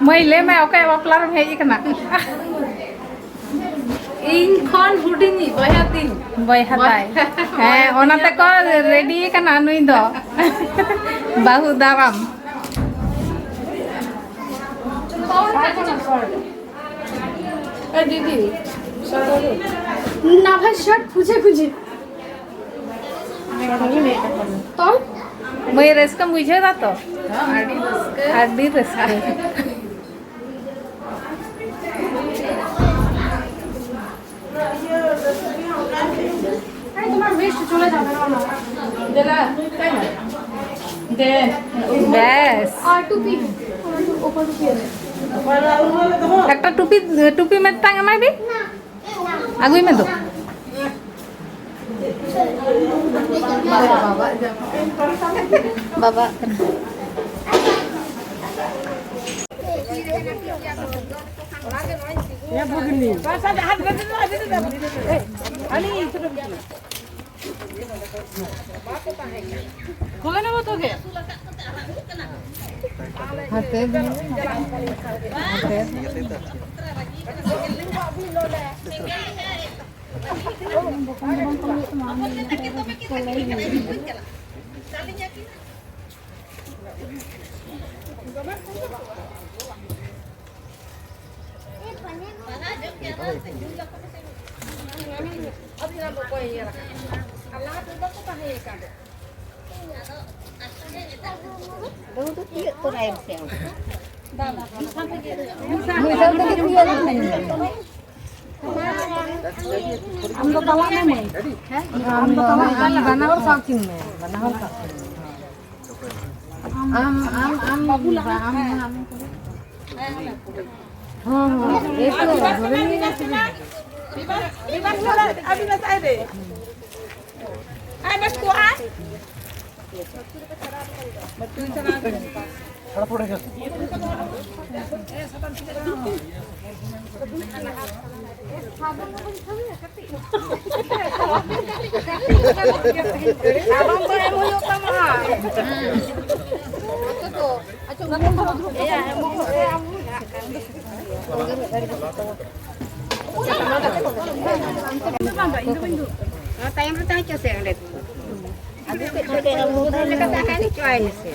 मैं ले मैं ओके बापला रे हेज कना इन खन हुडिनी बया दिन बया ताई हैं ओनाते को रेडी कना नुई दो बाहु दाराम ए दीदी ना भाई शर्ट खुजे खुजे तो मैं रेस्का मुझे दा तो आडी रेस्का তোমার বেস্ট চলে যাবে না দেলা তাই না দে बेस আর টুপি ওপর টুপি আছে একটা টুপি টুপি में टांग में भी आगुई में दो बाबा या बघली बस हात बदल आणि खोले ना तो के हाथे हम तो तला में हम तो तला बनावर साकिन में बनावर साकिन आम बाबूला आम हां एक अभी बस आए दे आए बस को आ खड़ा पड़े गया टाइम रे ताई चसे अंडे अभी के मुंह लेके ताका नहीं चोई से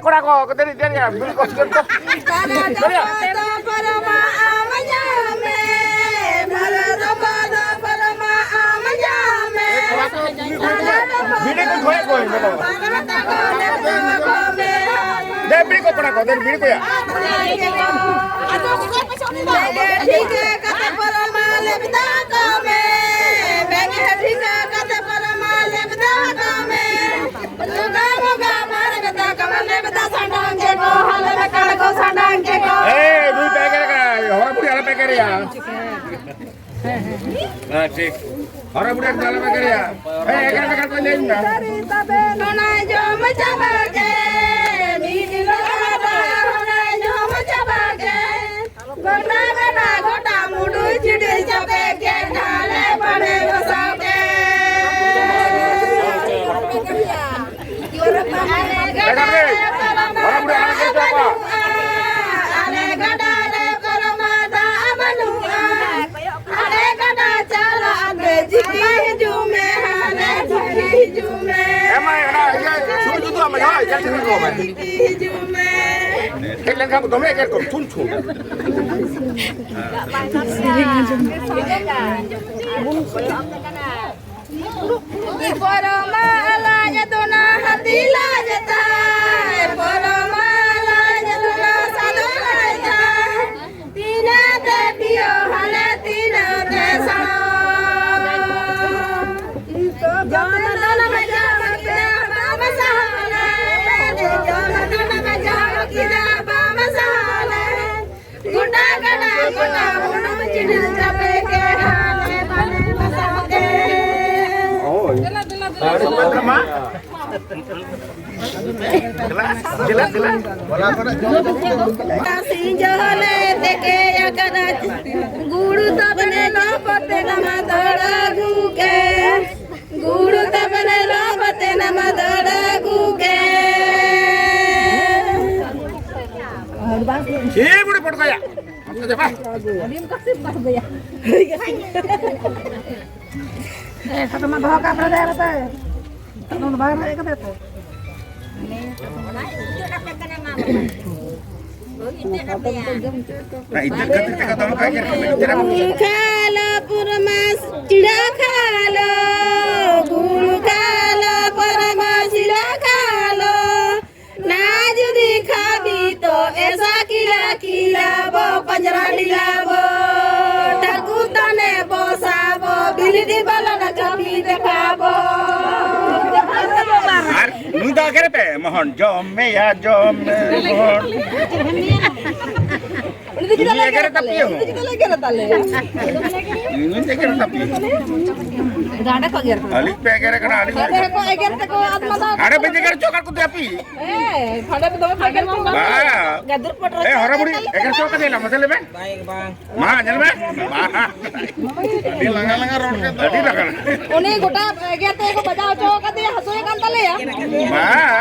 kora ko dari dia beli kos kan. Bini ko khoe ko beto. Deh bini ko kora ko dari bini ko ya. ठीक है कते परमाले बिता कामे बेगे ठीक है कते परमाले बिता कामे लगा लगा मार बिता कामे बिता संडांगे को हाले में काल को संडांगे को Duit peker ka. Orang budi ala peker ya. Nah, cik. Orang budi ala peker ya. Peker ko lein na. तबे नोना जो मचाबागे मीठी लगा होना जो मचाबागे गोटा गना गोटा मुडू चिड़े चबे के ढाले पड़े बसाके Orang budi ala peker apa? अरे गडा रे परमादा बनुआ अरे गडा चला दे जिकी जुमे हाले जिकी जुमे Emang ya, suruh itu sama ya, jangan sini kau main. जिकी जुमे Kalian kamu domai kan kau cun. परमाला जतना हतीला जता परमाला जतना साधना जता तीना ते पियो हले तीना ते सणो जमदन में जाम के बाम सहाले जमदन में जाम के बाम सहाले गुंडा गडा गुंडा मुनु चिड़िल चपे के हाले बने बसाके Lama? Jelas. सिंजले देखे अकरा गुड़ तबने न पते न मदड़ा गुके गुड़ तबने न पते न मदड़ा Guke Sih, budi pot kaya. Apa? satu mah bawa ka pra dera ta tanu bawa na ek beta Nah, itu ketika tahu kayak खाला पुरमास चिड़ा खालो गुड़ खालो परमास चिड़ा खालो ना जुदी खाबी तो ऐसा किला किलाबो पंजरा डिलाबो ठाकुर तने बसाबो बिल्ली वाला ना कभी देखाबो Ar, nuda kere pe, mohon jome ya jome mohon. Ini kere tapi yo. Ini kere tapi. गाडा को गिर Alik pe kere kana alik. को एगर तक आत्मा दा Ada biji kere cokar ku tapi. ए फड़े पे दो फड़े को Bah. गदर पट Hora budi, eker cokar deh lah masale be. Baik bang. Mah, nyel be. Mah. Di langa-langa road ke. Di langa. उन्हें गोटा एगर ते को बजाओ चौक दे हसोए कांता ले या Mah.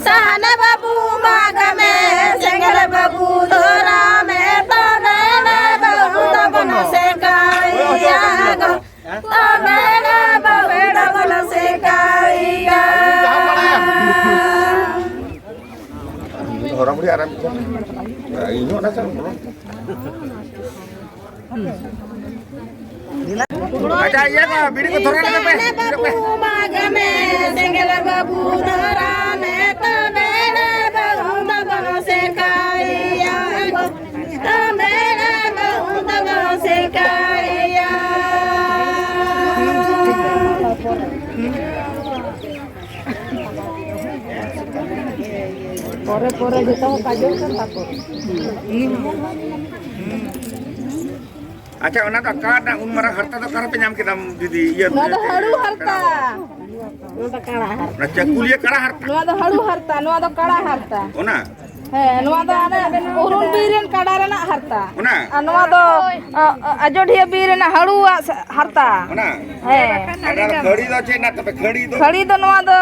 सान बाबू माग में सेंगल बाबू धोरा में तो नैना बाबू तो बनो से काइया गो तो नैना बाबू बनो से काइया Hora budi aram. Ini ada kan. Acha iya ka, bini ko thora na pe. बाबू माग में सेंगल बाबू धोरा में तो नैना बाबू तो बनो से काइया गो तो नैना बाबू तो बनो से काइया pore pore gitu kajol kan takut Acha ona ka kada umara harta to kara penyam kita didi iya. Nada haru harta. Na kuliah kara harta. Nada haru harta, nada kara harta. Ona. Nada ada urun biren kadare na harta. Ona. Nada ajodhiya biren haru harta. Ona. Ada khadi do chena tapi khadi do. Khadi do nada